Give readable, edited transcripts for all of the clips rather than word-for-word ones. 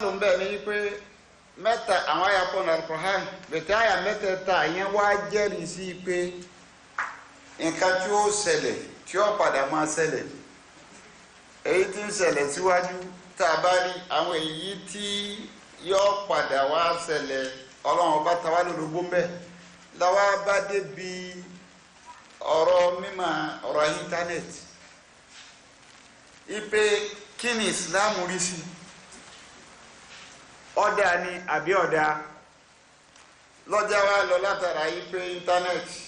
ló ń bẹ̀ ní pé mẹ́ta àwọn ayapọ̀ náà Al-Qur'an bẹ̀tẹ̀ àyà mẹ́tẹ̀ẹ̀ta yẹn wá jẹ́rìí sí pé nǹkan tí ó ṣẹlẹ̀ tí ó padà máa ṣẹlẹ̀ èyí tí ń ṣẹlẹ̀ síwájú tá a bá rí àwọn èyí tí yóò padà wá ṣẹlẹ̀ ọlọ́run ọba tàwa lólobó mbẹ́ làwa bá débi ọ̀rọ̀ mímọ̀ ọ̀rọ̀ íńtánẹ́ẹ̀tì ipe kí ni Islam rí sí ọ̀dà ni àbí ọ̀dà lọ́jà wa lọ látara yìí pé íńtánẹ́ẹ̀tì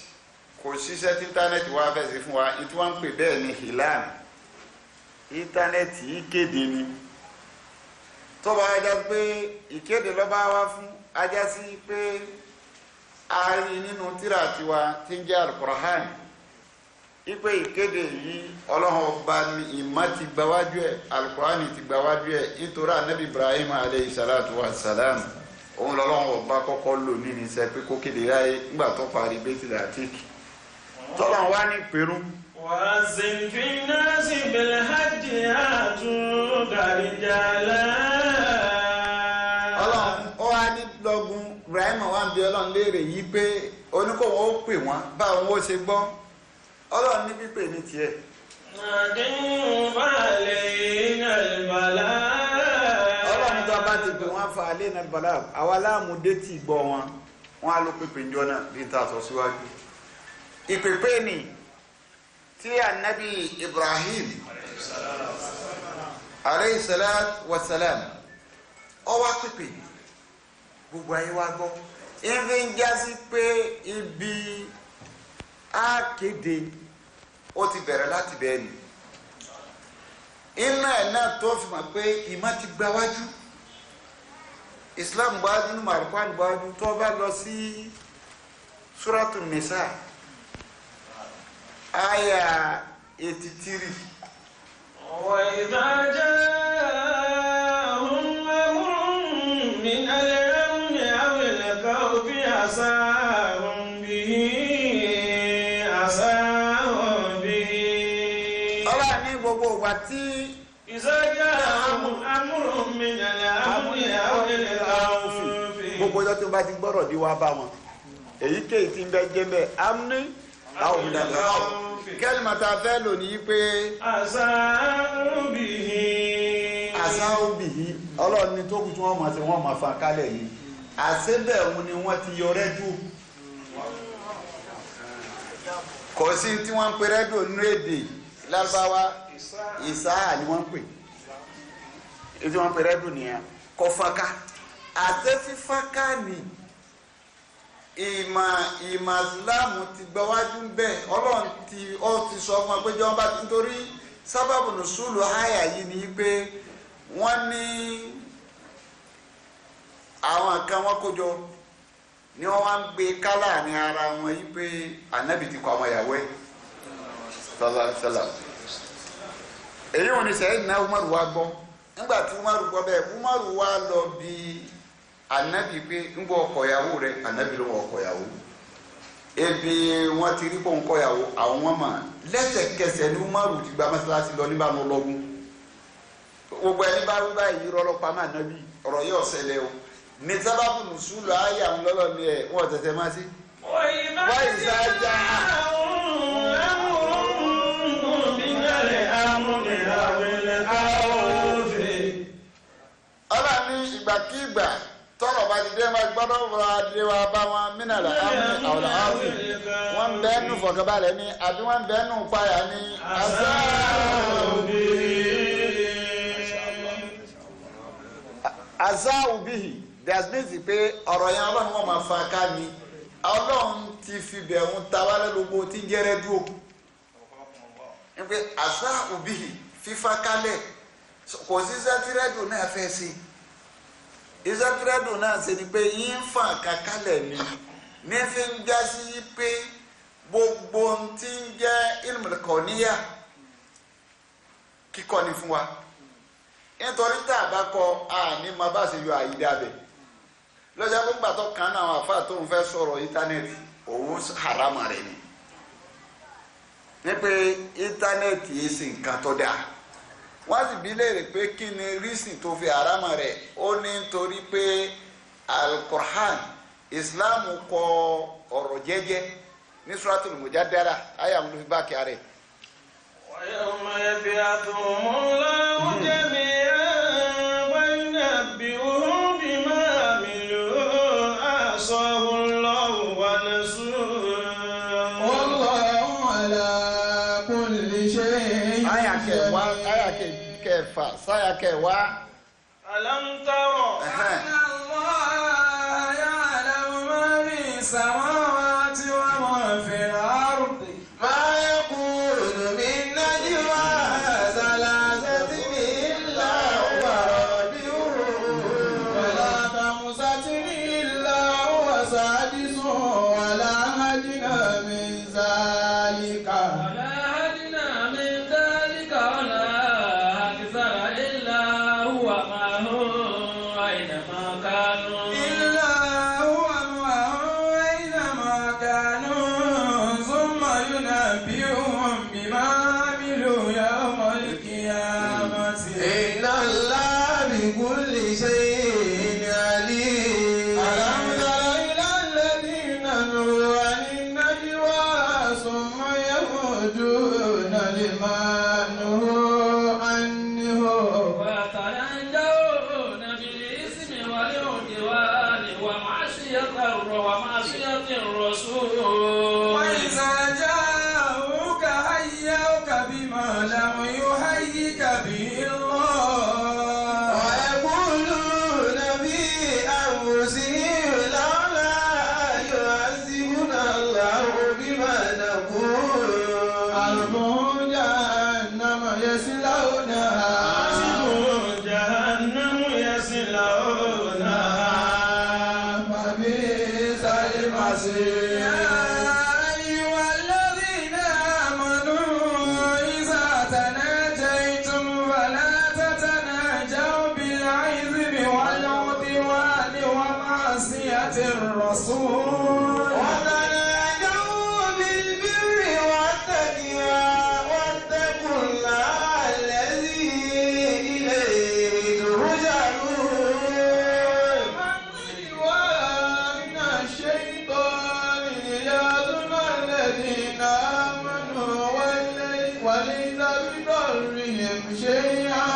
kò ṣiṣẹ́ tí íńtánẹ́ẹ̀tì wa fẹ́ sí fún wa ìtú wa ń pè bẹ́ẹ̀ ní hilan íńtánẹ́ẹ̀tì ìkéde ni tó bá ajá pé ìkéde lọ́ba wa fún ajá sí pé a rí nínú tírà tiwa tí ń jẹ́ Al-Qur'an ipe ìkéde yìí ọlọ́run ọba ní ìmọ̀ ti gbáwájú ẹ̀ Al-Qur'an ti gbáwájú ẹ̀ nítorí anabi Ibrahim aleyhi salatu wa salam òun lọ́lọ́run ọba kọ́kọ́ lò ní ìṣẹ́ pé kó kéde ráyé nígbà tó parí Baitul Atiq tọ́lọ̀ wá ní pẹ̀rú. wa'azzin fin nasi bil hajji atuka rijala. ọlọ́run ó wá ní lọ́gùn Ibrahim wá ń bi ọlọ́run léèrè yìí pé oníkòwò ó pè wọ́n báwọn ó ṣe gbọ́ ọlọ́run ní pípè ní tiẹ̀. ọlọ́run tó bá ti pè wọ́n fa alẹ́ náà bàlá àwa láàmúdé tì gbọ́ wọn wọn á ló pípè njọ́ náà bí n ta sọ síwájú. ìpèpè ni tí anabi Ibrahim aleyhi salatu wa salam ó wá pípè gbogbo ayé wa gbọ́ ibi ń jásí pé ibi á kéde ó ti bẹ̀rẹ̀ láti bẹ́ẹ̀ ni iná ẹ̀ náà tó fi mọ̀ pé ìmọ̀ ti gba wájú Islam gbájú ní Al-Qur'an gbájú tó bá lọ sí Suratun Nisa aya 83. wa idha ja'ahum amrun min al-amni aw al-khawfi asahum bihi. Tí ìsọjá amúrùn mi nàlẹ́ amúyẹ àwọlẹ̀ àwòfin. gbogbo ọjọ́ tí wọ́n bá ti gbọ́rọ̀ di wá bá wọn èyíkéyìí tí ń bẹ jẹ́ bẹ́ẹ̀ amúní àwọn ìdàgbà kẹ́lìmọ̀tà fẹ́ lò ní pé àsáwùbìhí ọlọ́run ní tó kù tí wọ́n mọ̀ sí wọ́n mọ̀ fún akálẹ̀ yìí àṣẹ́bẹ̀ òun ni wọ́n ti yọ rẹ́díò kò sí tí wọ́n ń pe rẹ́díò nínú èdè lárúbáwá ìsáà ni wọ́n ń pè ètò wọn pè rẹ́dùn nìyẹn kò fọ́nká àti fífọ́nká ni ìmọ̀ ìsìlámù ti gbọ́wájú bẹ́ẹ̀ ọlọ́run ti sọ fún ọ pé jọba bá nítorí sábàbù nùsùlù àyà yìí ni pé wọ́n ní àwọn kan wọ́n kójọ ni wọ́n wá ń gbé kálá ní ara wọn yìí pé ànábì ti kọ àwọn ìyàwó ẹ̀ sọlá èyí wọn ni sẹ́yìn náà Umaru wa gbọ́ nígbà tí Umaru gbọ́ bẹ́ẹ̀ Umaru wa lọ bí anabi pé ń bọ ọkọ̀yàwó rẹ anabi ló wọ ọkọ̀yàwó ebi wọn ti rí pọ̀ nkọ̀yàwó àwọn wọn mà lẹ́sẹ̀kẹsẹ̀ ní Umaru ti gba mọ́sálásí lọ níbà lọ lọ́gùn gbogbo ẹni bá wí báyìí rọlọ́pàá má anabi ọ̀rọ̀ yóò ṣẹlẹ̀ o ní sábàbù nùsùlù ayé àwọn lọ́lọ́ ni ẹ̀ wọ́n tẹ̀tẹ̀ má sí. wọ́n ìsájà ọlá ní ìgbàkígbà tọrọ bá ti dé máa gbọ́dọ̀ wọ adé wa bá wọn mínàlá àmì àwọn àmì wọn ń bẹ nù fọkànbalẹ̀ ní àbí wọn ń bẹ nù páyà ní azáwùbíhì dasmith pé ọ̀rọ̀ yẹn ọlọ́run wọn máa fa ká ní ọlọ́run ti fi bẹ̀rù tawálẹ̀ lógo tí ń jẹ́rẹ́ dúró pé azáwùbíhì fífa kálẹ̀ kò sí sátírẹ́dù náà fẹ́ sí ìsátírẹ́dù náà ṣe ni pé yín fà kàkálẹ̀ ni ní fi ń já sí pé gbogbo tí ń jẹ́ ilmùkọ́ níyà kíkọ́ ni fún wa nítorí tá a bá kọ àní máa bá ṣe yọ àyídá bẹ̀ lọ́jà pé gbàtọ́ kan náà àwọn àfáà tó ń fẹ́ sọ̀rọ̀ íńtánẹ́ẹ̀tì òun harama rẹ̀ ni ní pé íńtánẹ́ẹ̀tì yìí sì nǹkan tó dáa wọ́n sì bi léèrè pé kí ni rísì tó fi àrámọ̀ rẹ̀ ó ní nítorí pé Al-Qur'an Islam kọ ọ̀rọ̀ jẹ́jẹ́ ní Suratul Mujadala ayé àwọn olùfibá kíárẹ̀. ويوم يبعثهم الله جميعا وينبئهم بما عملوا أحصاه الله ونسوه والله على كل شيء Aya kẹfà sáyà kẹwàá. ألم تروا أن الله يعلم ما في السماوات وما في الأرض ما يكون من نجوى ثلاثة إلا هو رابعهم ولا خمسة إلا هو سادسهم ولا أدنى من ذلك ولا أدنى من ذلك ولا أكثر إلا هو معهم أينما كانوا إلا هو معهم أينما كانوا ثم ينبئهم بما عملوا يوم القيامة إن الله بكل شيء عليم ألم تر إلى الذين نهوا عن النجوى ثم يعودون لما نهوا عنه ويتنجون بالإثم والعدوان ومعصية الرسول وإذا جاءوك حيوك بما لم يحيك به الله ويقولون في أنفسهم لولا يعذبنا الله بما نقول حسبهم جهنم يصلونها حسبهم جهنم يصلونها فبئس المصير يا أيها الذين آمنوا إذا تناجيتم فلا تتناجوا بالإثم والعدوان ومعصية الرسول وتناجوا بالبر والتقوى واتقوا الله الذي إليه ترجعون من الشيطان ليحزن الذين آمنوا وليس بضرهم شيئا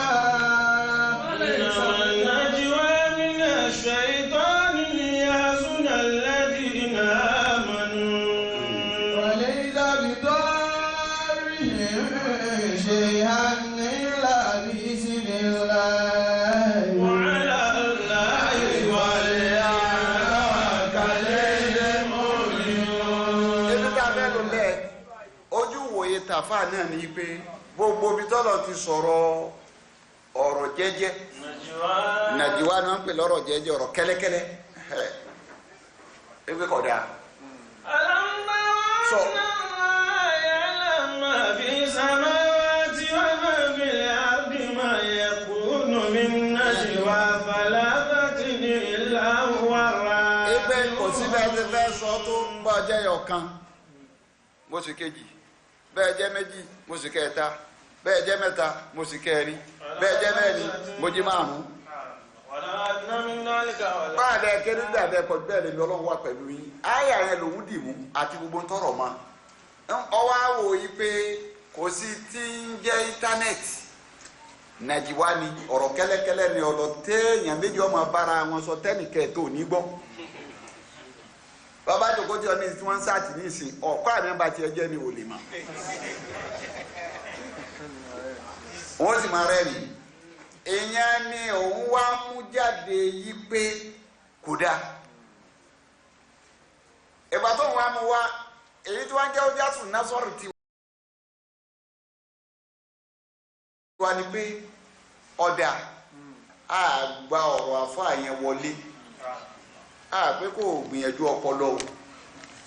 إنما النجوى من الشيطان ليحزن الذين آمنوا وليس بضرهم شيئا إلا بإذن الله وعلى الله فليتوكل المؤمنون. Ebi tá a fẹ́ lò lẹ̀ ojú wòye tàfà náà ni pé gbogbo ibi tọ́lọ̀ ti sọ̀rọ̀ ọ̀rọ̀ jẹ́jẹ́ nàìjíríà náà ń pè lọ́rọ̀ jẹ́jẹ́ ọ̀rọ̀ kẹ́lẹ́kẹ́lẹ́ ebi kọ̀dá. ألم تروا أن الله يعلم ما في السماوات وما في الأرض ما يكون من نجوى ثلاثة إلا هو Ebe kò sí bẹ́ẹ̀ ti الرابع fẹ́ sọ tó ń bọ́ jẹ́ ọ̀kan mo sì kejì bẹ́ẹ̀ jẹ́ méjì mo sì kẹta bẹ́ẹ̀ jẹ́ mẹ́ta mo sì kẹrin bẹ́ẹ̀ jẹ́ mẹ́rin mo jí márùn-ún. ولا أدنى من ذلك ولا Báàdẹ kéré gbàdẹ pọ̀ bẹ́ẹ̀ lèmi Ọlọ́run wà pẹ̀lú yín àyà yẹn lòún dì mú àti gbogbo ń tọrọ mọ́ ọwọ́ àwò yìí pé kò sí tí ń jẹ́ íńtánẹ́ẹ̀tì nàìjíríà ni ọ̀rọ̀ kẹ́lẹ́kẹ́lẹ́ ni ọ̀rọ̀ téèyàn méjì ọmọ bára wọn sọ tẹ́nìkẹ́ tó ní gbọ́ bàbá jòkó tí ọ ní tí wọ́n ń sáàtì ní ìsìn ọ̀kọ́ àmì bá tiẹ̀ jẹ́ ní òlè mọ́ wọ́n sì máa rẹ́rìn èèyàn ni òun wá mú jáde yí pé kò dáa ìgbà tó ń wá mú wá èyí tí wọ́n jẹ́ ojú àtún násọ̀rù tí wá ní pé ọ̀dà àgbà ọ̀rọ̀ àfáà yẹn wọlé pé kò gbìyànjú ọpọlọ o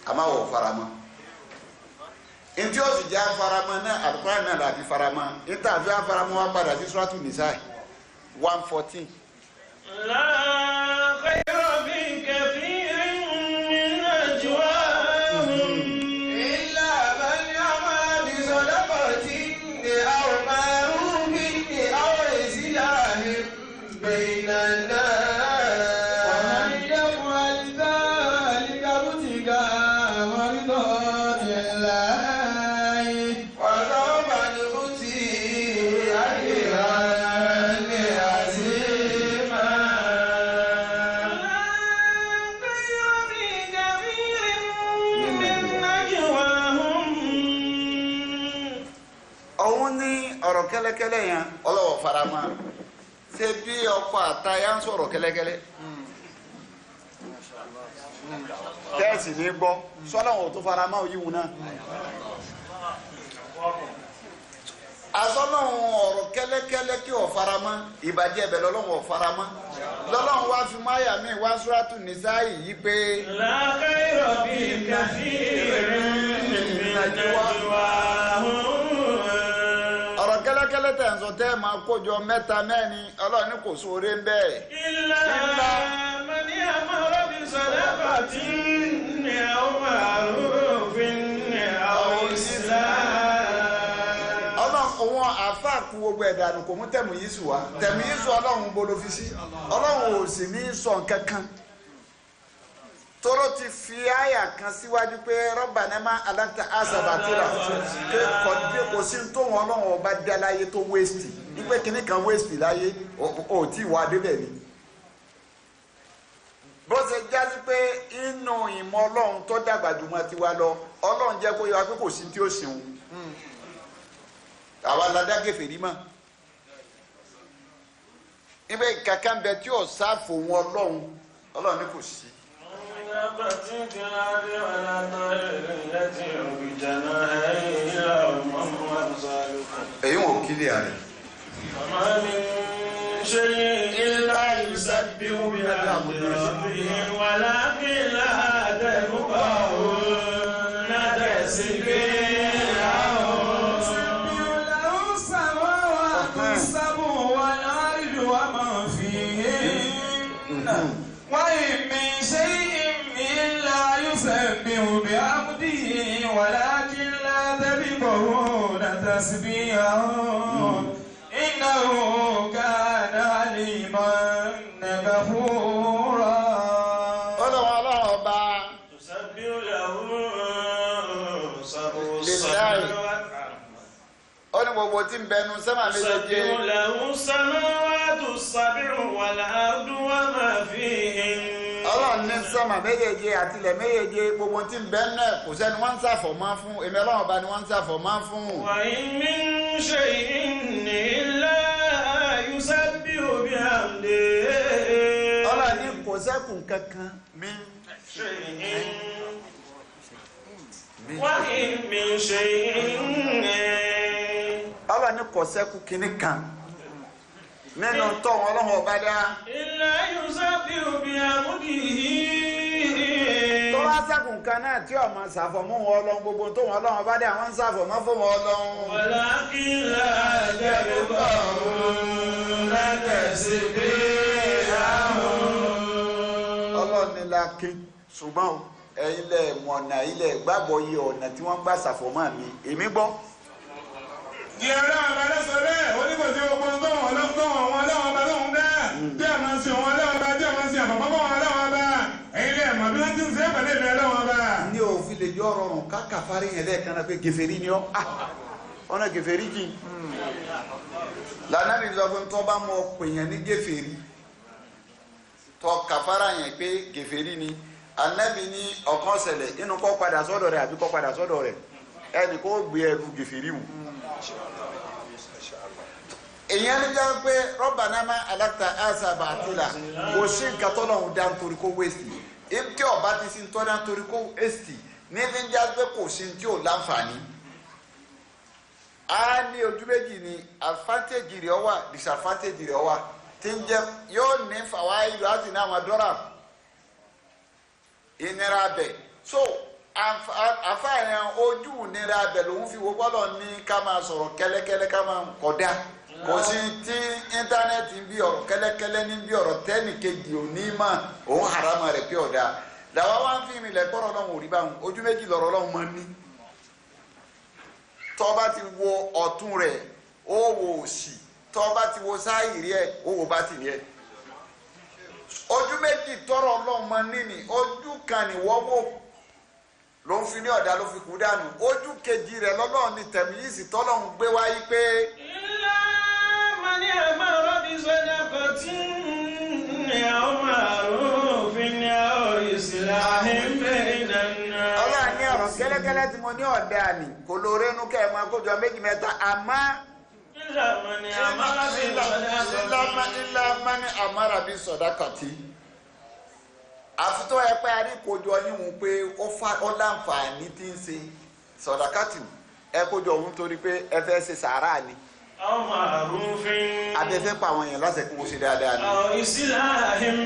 àmọ́ àwọ̀ faramọ́ ntí ó sì jẹ́ afaramọ́ náà àdúrà náà láti faramọ́ níta àfi afaramọ́ wa padà sí Suratu Nisa 114. لا خير في كثير من نجواهم إلا من يعمل بصدقة أو معروف kẹ́lẹ́kẹ́lẹ́ yẹn ọlọ́wọ́ farama ṣé bí ọkọ àtaya ń sọ̀rọ̀ kẹ́lẹ́kẹ́lẹ́ tẹ́ẹ̀sì ní gbọ́ sọ́lọ́wọ́ tó farama òyìnbó náà asọ́lọ́wọ́ ọ̀rọ̀ kẹ́lẹ́kẹ́lẹ́ kí ọ̀ farama ìbàjẹ́ ẹ̀bẹ̀ lọ́lọ́wọ́ farama lọ́lọ́wọ́ wá fi máyà mi wá Suratu Nisa'i yìí pé. La khayra fi kathirin min najwahum. ọ̀rọ̀ kẹ́lẹ́kẹ́lẹ́ tẹ̀ ń sọ tẹ́ máa kójọ mẹ́ta mẹ́rin Ọlọ́run kò sóore ń bẹ́ẹ̀. Illa man amara bi sadaqatin aw ma'rufin aw islah. Ọlọ́run òun àáfàá kú gbogbo ẹ̀dá nù kò mú tẹ̀mù yìí sùn wá tẹ̀mù yìí sùn Ọlọ́run bolo fi sí Ọlọ́run ò sì ní sọ kankan tóró ti fi àyà kan síwájú pé Rabbana ma alakta asabatira pé kò sí tó wọn Ọlọ́run ọba dá láyé tó wéèsì wípé kíní kan wéèsì láyé ò tí wà débẹ̀ ni bó ṣe jásí pé inú ìmọ̀ Ọlọ́run tó dàgbà jùmọ̀ tiwa lọ Ọlọ́run jẹ́ kó yẹ wá pé kò sí tí ó sìn àwa aládá gèfèrí mọ́ ibẹ̀ kankan bẹ tí ò sáfò wọn Ọlọ́run ní kò sí. èyí wò kílì àrẹ. شيء إلا يسبح بحمد ربه ولكن لا تفقهون تسبيحهم. تسبح له السماوات السبع والأرض ومن فيهن وإن من شيء إلا يسبح بحمده ولكن لا تفقهون تسبيحهم إنه كان عليما غفورا. Ọlọ́run ọba تسبح له سبع Lillahi. السماوات. ó ní gbogbo tí ń bẹnu sẹ́mà méjèèjì. تسبح له السماوات السبع والأرض وما فيهن. Ọlọ́run ní sẹ́mà méjèèjì àtìlẹ̀ méjèèjì gbogbo tí ń bẹ náà kò sẹ́ni wọ́n ń ṣàfọ̀mọ́ fún èmi Ọlọ́run ọba ni wọ́n ń ṣàfọ̀mọ́ fún. وإن من شيء إلا يسبح بحمده. Ọlọ́run ní kò sẹ́kùn kankan mi. وإن من شيء Ọlọ́run ní kò sẹ́kù kínní kan nínú tọ́wọ́n Ọlọ́run ọba dá. إلا يسبح بحمده. tó wá sẹ́kùn kan náà tí ọmọ ṣàfọ̀mọ́ wọn Ọlọ́run gbogbo tó wọn Ọlọ́run ọba dá àwọn ń ṣàfọ̀mọ́ fún wọn Ọlọ́run. ولكن لا تفقهون تسبيحهم. Ọlọ́run ní lákín ṣùgbọ́n ẹ̀yin lẹ̀ mọ̀nà ilẹ̀ gbàgbọ́ yẹ ọ̀nà tí wọ́n gbà ṣàfọ̀mọ́ mi èmi gbọ́. Di ọlọ́run ọba lọ́sọ bẹ́ẹ̀, ó ní kò sí ogun tó wọn ọlọ́run ọba lóhun dá. Bí a máa ń sin wọn ọlọ́run ọba, bí a máa ń sin àpapọ̀ wọn ọlọ́run ọba. Ẹ̀yin lè mọ̀ bí wọ́n ti ń ṣe é pẹ̀lú ìbẹ̀rẹ̀ ọlọ́run ọba. ní òfin lè jọ rọrùn káka fárí yẹn lẹ́ẹ̀kan náà pé gèfèrí ni ọ́ ọ̀nà gèfèrí jì lànà mi lọ fún tọ́ bá mọ pèèyàn ní gèfèrí tọ́ kàfárà yẹn pé gèfèrí ni Ànábì ní ọ̀kan ṣẹlẹ̀ inú kọ́ padà sọ́dọ̀ rẹ̀ àbí kọ́ padà sọ́dọ̀ rẹ̀ ẹnì kó gbé ẹrù gèfèrí wù. èyàn ní jẹ́ pé Rabbana ma alakta asa batila kò sí nǹkan tó lọ́hùn dá nítorí kó wéṣì tí ọba ti sí tọ́ dá nítorí kó wéṣì ní fi ń já pé kò sí tí ò láǹfààní. a ní ojú méjì ni advantage rẹ̀ wà disadvantage rẹ̀ wà tí ń jẹ́ yóò ní fàwáyé yóò á sì ní àwọn dọ́là ìnira bẹ̀ so àfààyàn ojú ìnira bẹ̀ lòun fi wo gbọ́dọ̀ ní ká máa sọ̀rọ̀ kẹ́lẹ́kẹ́lẹ́ ká máa kọ̀dá kò sí tí íńtánẹ́ẹ̀tì ń bí ọ̀rọ̀ kẹ́lẹ́kẹ́lẹ́ ní bí ọ̀rọ̀ tẹ́nìkejì òní mà òun harama rẹ̀ pé ọ̀dà làwa wá ń fi ìrìnlẹ̀ gbọ́dọ̀ lọ́hùn òrí báwọn ojú méjì lọ́rọ̀ lọ́hùn máa ní tọ́ba ti wo ọ̀tún rẹ̀ ó wo òsì tọ́ba ti wo sáàyìrì ẹ̀ ó wo bátìrì ẹ̀ ojú méjì tọrọ ọlọ́run máa ní ni ojú kan ní wọ́wọ́ ló ń fi ní ọ̀dà ló fi kú dànù ojú kejì rẹ̀ lọ́lọ́run ní tẹ̀mí yìí sì tọ́lọ́run gbé wáyé pé. إلا من أمر بصدقة أو معروف أو إصلاح بين الناس. Ọlọ́run ní ọ̀rọ̀ kẹ́lẹ́kẹ́lẹ́ tí mo ní ọ̀dà ni kò lóore nú kẹ́ ẹ̀ máa kójọ méjì mẹ́ta àmọ́. illa man amara bi sadaqati àfitọ́ ẹ pé àríkòjọ yíwọ̀n pé ó láǹfààní tí ń ṣe sọ̀dàkàtì ẹ kójọ òun torí pé ẹ fẹ́ ṣe sàárà ni. àwọn màrúfin. abẹ́fẹ́ pa àwọn èèyàn láṣẹ kí wọ́n ṣe dáadáa ni. àwọn ìsìláhìm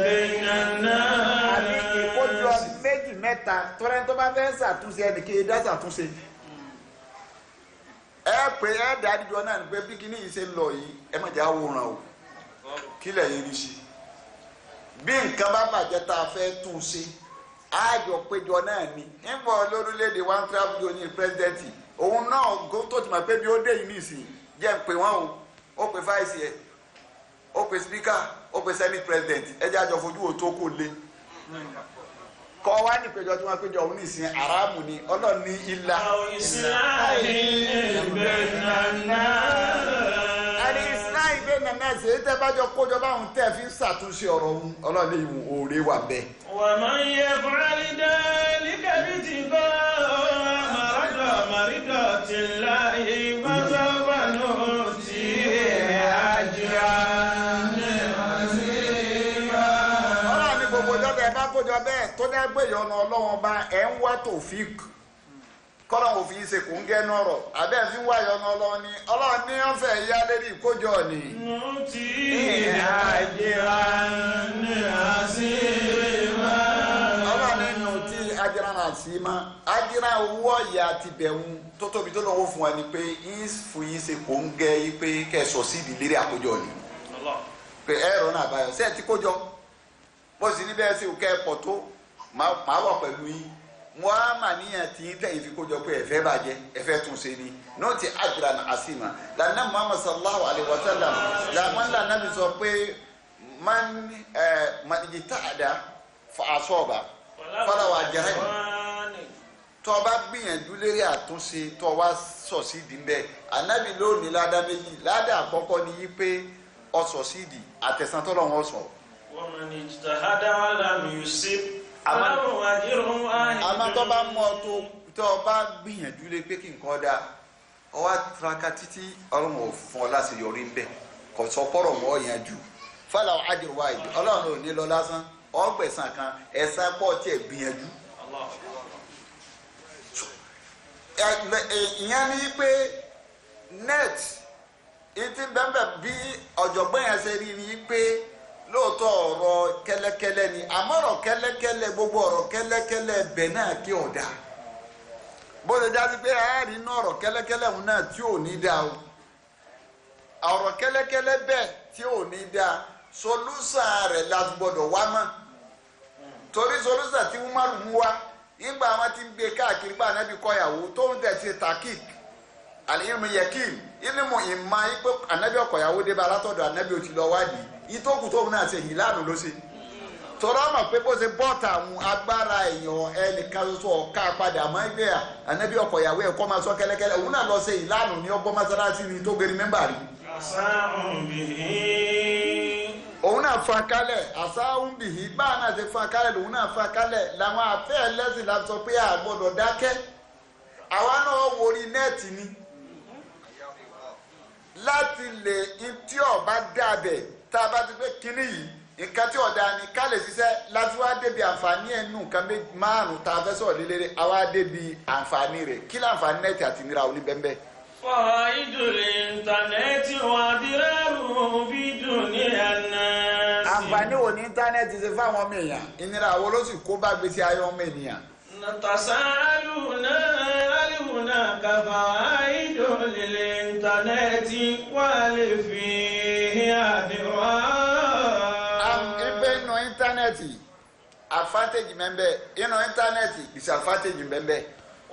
bẹ̀yìnàná. àbí ìkójọ méjì mẹ́ta tọ́lẹ́ tó bá fẹ́ ṣàtúnṣe ẹnìkéye dá ṣàtúnṣe. ẹ pé ẹ dáadíjọ náà ni pé bí kíní yìí ṣe ń lọ yìí ẹ má jẹ́ àwòrán o kílẹ̀ yìí rí sí bí nǹkan bá bàjẹ́ tá a fẹ́ tún ṣe àjọ péjọ náà ni nígbà lórílẹ̀‐èdè one travel jọ ní pírẹsidẹ́ǹtì òun náà tó ti mọ̀ pé bí ó dé yìí nìsín jẹ́ ń pè wọ́n o ó pe fáìsì ẹ̀ ó pe spíkà ó pe senate president ẹjẹ́ àjọ fojú wo tó kò lé kọ́ wá ní péjọ tí wọ́n péjọ òun nìsín aráàmù ni ọlọ́run ní ilà. ẹni islam gbé nàná ṣe é tẹ́ bá jọ kójọ báwọn tẹ́ fi ń ṣàtúnṣe ọ̀rọ̀ òun ọlọ́run ní ìwọ̀n òòrè wà bẹ́ẹ̀. ومن يفعل ذلك ابتغاء مرضات الله فسوف نؤتيه أجرا عظيما. ọlọ́run ní gbogbo ọjọ́ tẹ́ bá kójọ bẹ́ẹ̀ tó dẹ́ gbé ìyọnu ọlọ́run bá ẹ̀ ń wá tòfíìk kọ́lọ́ òfin ṣe kò ń gẹ́ nọ́rọ̀ abẹ́ fi ń wá ìyọnu ọlọ́run ní ọlọ́run ní ọ̀fẹ́ ìyá lérí ìkójọ ni. نؤتيه أجرا عظيما. ajiran àsìmá ajiran owó ọ̀yà àti bẹ̀rù tó tóbi tó lọ́wọ́ fún wa ni pé yín fún yín ṣe kò ń gẹ́ yín pé kẹsọ̀ sí ìdílé àkójọ ni pé ẹ̀rọ náà báyọ̀ ṣé ẹ ti kójọ bó sì ní bẹ́ẹ̀ sí òkè ẹ̀pọ̀ tó máa wọ̀ pẹ̀lú yín wọ́n á mà níyàn tí yín tẹ̀yìn fi kójọ pé ẹ̀fẹ́ bàjẹ́ ẹ̀fẹ́ tún ṣe ni náà ti ajiran àsìmá lànà Muhammad sallallahu alayhi wa sallam làwọn lànà mi sọ pé man ijtahada fa asaba fọlá wa jẹrẹ tó o bá gbìyànjú lérí àtúnṣe tó o wá sọ̀sídìí mbẹ́ ànábì lónìí ládàá méjì ládàá àkọ́kọ́ ni yí pé ọ sọ̀sídìí àtẹ̀sán tó lọ́wọ́ sọ. ومن اجتهد ولم يصب فله أجر واحد. àmọ́ tó bá mú ọ tó o bá gbìyànjú lé pé kí nǹkan dáa ọ wá tiraka títí ọlọ́run ò fún ọ láti yọrí ń bẹ̀ kò sọ pọ́rọ̀ mọ́ ọ yẹn jù fọlá ajr wáyé ọlọ́run ò ní lọ lásán ọgbẹ̀sán kan ẹ̀sán pọ̀ tí ẹ̀ gbìyànjú. ìyẹn ni pé net ìtì bẹ́ẹ̀ bí ọ̀jọ̀gbọ́n yẹn ṣe rí ni pé lóòótọ́ ọ̀rọ̀ kẹ́lẹ́kẹ́lẹ́ ni àmọ́ ọ̀rọ̀ kẹ́lẹ́kẹ́lẹ́ gbogbo ọ̀rọ̀ kẹ́lẹ́kẹ́lẹ́ bẹ̀ náà kí ọ̀dà bó ṣe jáde pé àárín inú ọ̀rọ̀ kẹ́lẹ́kẹ́lẹ́ òun náà tí ò ní dáa o ọ̀rọ̀ kẹ́lẹ́kẹ́lẹ́ bẹ́ẹ̀ tí ò ní dáa solúsàn rẹ̀ la gbọ́dọ̀ wá mọ́ torí solúsàn tí Umaru mú wá nígbà wọn ti ń gbé káàkiri gbà náà bí kọyàwó tó ń tẹ̀sí takik àlìyémi yẹkìm ìlímù ìmọ̀ ipò ànábì ọkọ̀yàwó débà látọ̀dọ̀ ànábì ò ti lọ wádìí ìtókù tóun náà ṣe ìlànà ló ṣe tọ́lá ọmọ pé bó ṣe bọ́ọ̀tà àwọn agbára èèyàn ẹnìkan ṣoṣo ọ̀ka padà mọ́ ẹgbẹ́ à ànábì ọkọ̀yàwó ẹ̀kọ́ máa sọ kẹ́lẹ́kẹ́lẹ́ òun náà lọ ṣe ìlànà ní ọgbọ́n mọ́sálásí ni tó gbé ní mẹ́mbà rí. òun náà fa kálẹ̀ àsáhùn bìhí báà náà ṣe fa kálẹ̀ lòun náà fa kálẹ̀ làwọn afẹ́ ẹlẹ́sìn la sọ pé a gbọ́dọ̀ dákẹ́ àwa náà wọrí nẹ́ẹ̀tì ni láti lè tí ọba dàbẹ̀ tá a bá ti pé kínní yìí nǹkan tí ọ̀dà ni ká lè ṣiṣẹ́ láti wá débi àǹfààní ẹnu nǹkan márùn-ún tá a fẹ́ sọ̀rọ̀ lélẹ́rẹ́ àwa débi àǹfààní rẹ̀ kí láǹfààní nẹ́ẹ̀tì àti ìnira oníbẹ̀ńbẹ̀. Fawaidul íńtánẹ́ẹ̀tì wà dírẹ́rù bí dunya nas. àǹfààní wo ní íńtánẹ́ẹ̀tì ṣe fáwọn ọmọ èèyàn ìnira wo ló sì kó bá gbèsè ayé ọmọ ènìyàn. Natasaaluna alihunaka fawaidul íńtánẹ́ẹ̀tì wà lè fi àdìrà. ibẹ̀ inú íńtánẹ́ẹ̀tì advantage mẹ́mbẹ́ inú íńtánẹ́ẹ̀tì disadvantage mẹ́mbẹ́.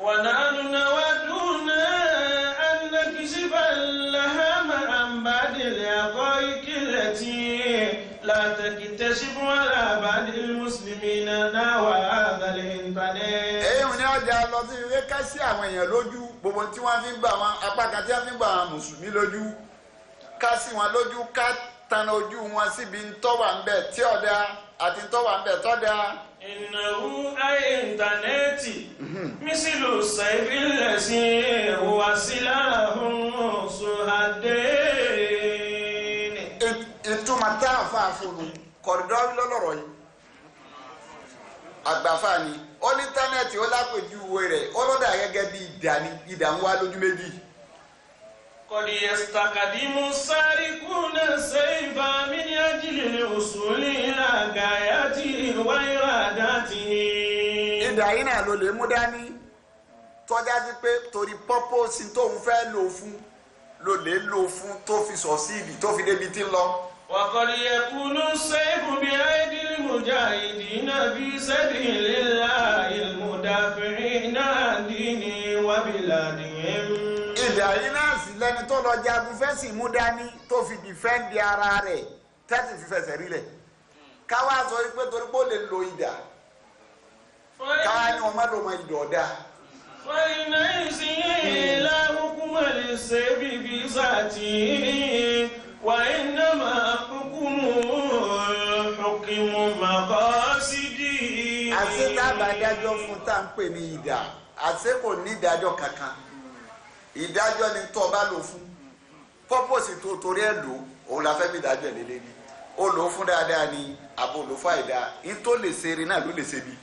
ونحن نودون أن نكشف اللهم عن بعض الحقائق التي لا تكتشف على بعض المسلمين نحو هذا الإنترنت. èyí ni ọjà lọ sí ilé ká sí àwọn èèyàn lójú gbogbo tí wọ́n fi ń gbà wọn apá kan tí wọ́n fi ń gbà wọn mùsùlùmí lójú ká sí wọn lójú ká tan ojú wọn síbi ntọ́wà ń bẹ̀ tí ọ̀dà àti ntọ́wà ń bẹ̀ tọ́da. ìnáwó ayé íńtánẹ́ẹ̀tì mísìlù sẹ́fìlẹ̀ sí wàsílà sùhàdé. ìtumọ̀ tá a fà fún kọ̀dọ̀ lọ́lọ́rọ̀ yìí àgbàfà ni ó ní íńtánẹ́ẹ̀tì ó lápèjúwe rẹ̀ ó lọ́dà gẹ́gẹ́ bí ìdá ń wá lójú méjì. قد يستقدم السارقون السيف من أجل الوصول إلى غايته وإرادته. ìdá yìí náà ló lè mú dání tọ́já sí pé torí pọ́pọ́sì tóun fẹ́ lò fún ló lè lò fún tó fi sọ̀síìdì tó fi débi tí ń lọ. وقد يكون السيف بأيدي المجاهدين في سبيل الله المدافعين عن دينه وبلادهم. ìdá yìí náà sì lẹni tó lọ jagun fẹ́sì mú dání tó fi dìfẹ́ǹdì ara rẹ̀ tẹ́sí fi fẹsẹ̀ rí lẹ̀ káwá sọ pé torí pé ó lè lo ìdá káwá ní wọn má lò mọ ìdá ọ̀dà. فإن إذن لا حكم للسيف في ذاته وإنما حكمه حكم مقاصده. àṣé tábà dájọ́ fún tá à ń pè ní ìdá àṣé kò ní ìdájọ́ kankan. ìdájọ́ ni tó bá lò fún pọ́pọ́sì tó torí ẹ̀ lò òun la fẹ́ bí ìdájọ́ ẹ̀ lélẹ́ni ó lò ó fún dáadáa ni àbò lò fún àìdá ní tó lè ṣe eré náà ló lè ṣe bí.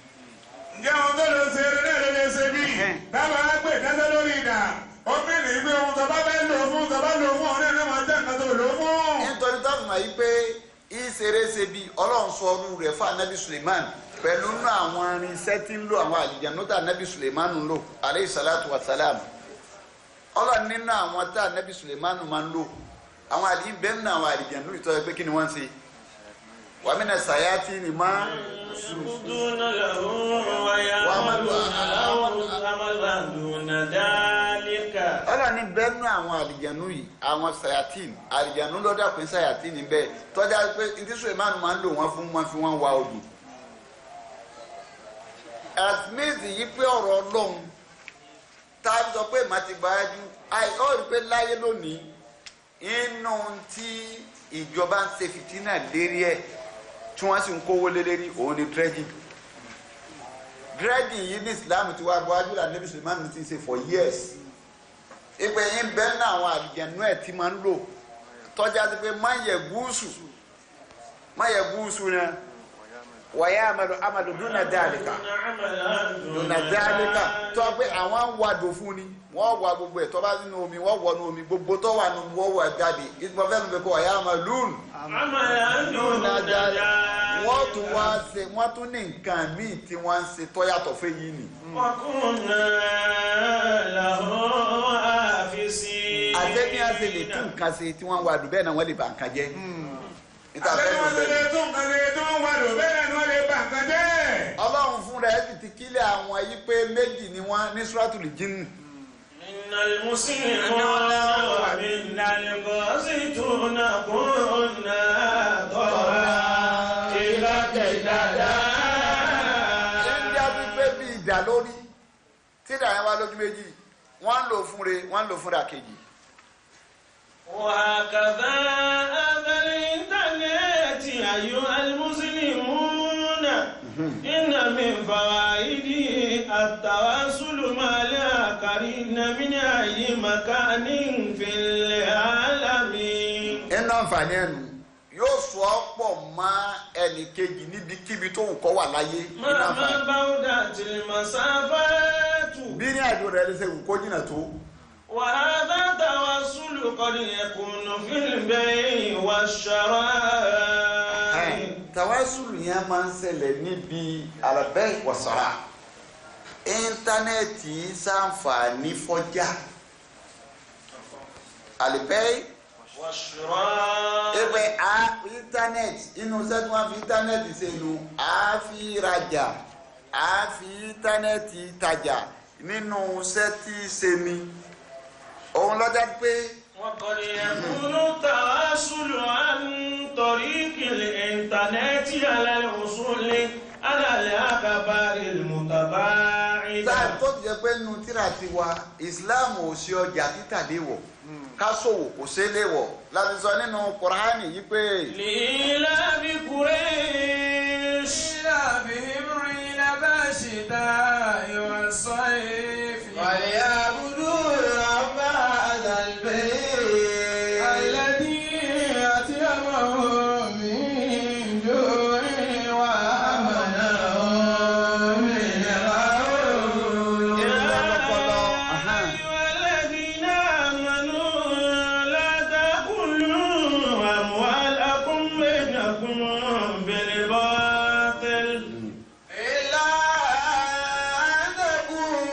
ǹjẹ́ ohun tó lè ṣe eré náà ló lè ṣe bí dábàá gbé dájọ́ lórí ìdá ó bìnrin pé ohun tó bá fẹ́ lò fún tó bá lò fún ọ̀rẹ́ náà máa jẹ́ nǹkan tó lò fún. nítorí tó fi mọ̀ yí pé ìṣeré ṣe bí ọlọ́run sọ ọdún rẹ̀ fún anabi Suleiman pẹ̀lú àwọn irinṣẹ́ tí ń lò àwọn àlìjànnú tá anabi Suleiman ń lò alayhi salatu wa salam. ọlọ́run nínú àwọn tá ànábì Sulaimanu máa ń lò àwọn àdìyí bẹ́ẹ̀ nínú àwọn àdìjànú ìtọ́jú pé kí ni wọ́n ń ṣe wàmínà sàyàtì ni máa ọlọ́run ní bẹ́ẹ̀ nínú àwọn àdìjànú yìí àwọn sàyàtì àdìjànú lọ́dọ̀ pé sàyàtì ni bẹ́ẹ̀ tọ́jà pé ìdí Sulaimanu máa ń lò wọ́n fún wọn fi wọ́n wá odò àtìmẹ́sì yìí pé ọ̀rọ̀ ọlọ́run tá a sọ pé màá ti gbáájú ó rí pé láyé lónìí inú tí ìjọba ń ṣe fìtínà lérí ẹ̀ tí wọ́n sì ń kówó lé lérí òun ni dredging yìí ní Islam ti wá gbáájú là níbi Suleiman ti ń ṣe for years ìpè yín bẹ́ẹ̀ ní àwọn àlùjànnú ẹ̀ tí máa ń lò tọ́já sí pé má yẹ gúúsù náà wàyà amadu dúnà dáàlìkà tó pé àwọn ń wàdò fún ni wọ́n wà gbogbo ẹ̀ tó bá nínú omi wọ́n wọnú omi gbogbo tó wà nínú wọ́n wà jáde ìtumọ̀ fẹ́ẹ́ ló kọ́ wàyà amadu dúnà dáàlìkà wọ́n tún wá ṣe wọ́n tún ní nǹkan míì tí wọ́n ń ṣe tó yàtọ̀ fẹ́ yìí ni. àtẹ́bí àti lè tún nǹkan ṣe tí wọ́n wà dùn bẹ́ẹ̀ náà wọ́n lè bà nǹkan jẹ́. Ọlọ́run fúnra ẹ̀ sì ti kílẹ̀ àwọn yìí pé méjì ni wọ́n ní Suratul Jinn. Innal muslimuna wa minnal qasituna kunna ila kaidada. Ṣé ń dábí pé bí ìdá lórí tí ìdá yẹn wá lójú méjì wọ́n ń lò fúnre wọ́n ń lò fúnra kejì. وهكذا هذا الإنترنت أيها المسلمون إن من فوائده التواصل مع الآخرين من أي مكان في العالم. iná àǹfààní ẹnu yóò sọ ọ́ pọ̀ mọ́ ẹnì kejì níbikíbi tó ń kọ́ wà láyé. màmá báwùdà tìlímọ̀sáfàtù. bí ní àjò rẹ̀ ṣe wù kó jìnnà tó. وهذا توسل قد يكون في البيع والشراء. tawasulu yẹn máa ń ṣẹlẹ̀ níbi al-bay' was-shara'. íńtánẹ́ẹ̀tì ṣàǹfààní fọ́jà al-bay' was-shara'. ẹgbẹ́ íńtánẹ́ẹ̀tì inú sẹ́tí wọ́n fi íńtánẹ́ẹ̀tì ṣe nu àáfi rajà àáfi íńtánẹ́ẹ̀tì tajà nínú sẹ́tí ṣe ni. òun lọ́jà pé. وقد يكون التواصل عن طريق الإنترنت على الوصول على الأخبار المتباعدة. táà tó ti jẹ́ pé nínú tírà tiwa Islam ò sí ọjà títà léwọ̀ ká ṣòwò kò ṣe léwọ̀ láti sọ nínú Kùránì yìí pé. lílà bí Quraysh lílà bí rìnlá bá ṣe dá ìwà sọ èéfì. wàlẹ̀ àbúrò àbá àdàlbẹ̀ àìlẹ́dí àti ọmọ mi jò ìwà àmàlà omi ìlera ooo. الذين آمنوا لا تأكلوا أموالكم بينكم بالباطل إلا أن تكون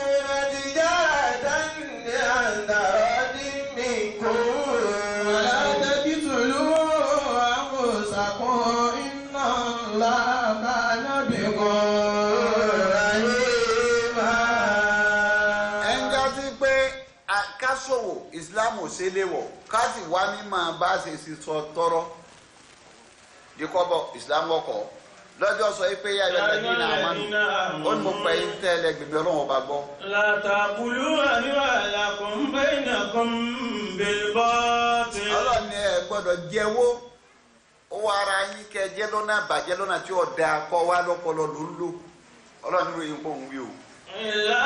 تجارة عن تراض منكم ولا تقتلوا أنفسكم إن الله كان بكم رحيما. ẹnjọ́ sí pé ká ṣòwò Islam ò ṣe léwọ̀ ká sì wá mímọ́ bá ṣe sì sọ tọrọ díkọ́bọ̀ Islam ọkọ̀ lọ́jọ́ sọ pé yáyọ lẹ́bí náà mánu ó ní mo pẹ́ yín tẹ́lẹ̀ gbèbí Ọlọ́run ọba gbọ́. لا تأكلوا أموالكم بينكم بالباطل. Ọlọ́run ní ẹ gbọ́dọ̀ jẹ́wọ́ owó ara yín kẹ jẹ́ lọ́nà bàjẹ́ lọ́nà tí ọ̀dà kọ́ wá lọ́pọlọ ló ń lò Ọlọ́run nílò yín pòun wí o. إلا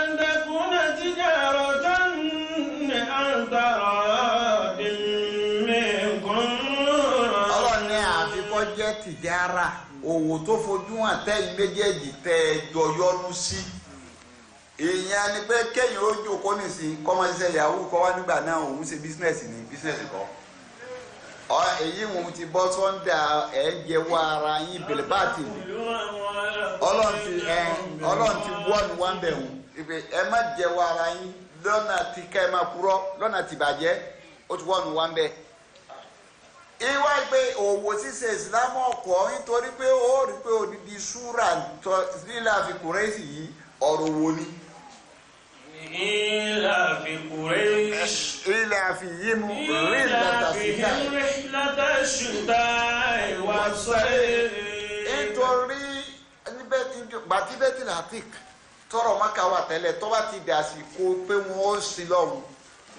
أن تكون تجارة عن تراض منكم. Ọlọ́run ní àfikọ́ jẹ́ tìjára òwò tó fojú hàn tẹ́yìn méjèèjì tẹ́ ẹ jọ yọnu sí. Ìyẹn ni pé kéèyàn ó jókòó nísìnyí kọ́mọ ṣiṣẹ́ yahoo kọ́ wá nígbà náà òun ṣe bísínẹ́sì ní bísínẹ́sì kọ́. Èyí òun ti bọ́ sọ́ńdà ẹ̀ ń jẹ́wọ́ ara yín bẹ̀rẹ̀ báàtì. Ọlọ́run ti wọ́ọ̀nù wá ń bẹ̀ wọ́n ẹ má jẹ́wọ́ ara yín lọ́nà tí ká ẹ má purọ́ lọ́nà tí bàjẹ́ ó ti wọ́ọ̀nù wá ń bẹ̀. Ìwà pé òwò ṣíṣe ìsìlámù ọkọ̀ nítorí pé ó rí pé odidi súrà nílẹ̀ àfikùnrẹ́sì yìí ọ̀rọ̀ wo ni. إلى في قريش ilẹ̀ àfihìmù رحلة الشتاء والصيف. nítorí bàtí bẹ́tì latik tọrọ maka wà tẹ́lẹ̀ tó bá ti dàsìkò pé wọ́n ó sí lọ́run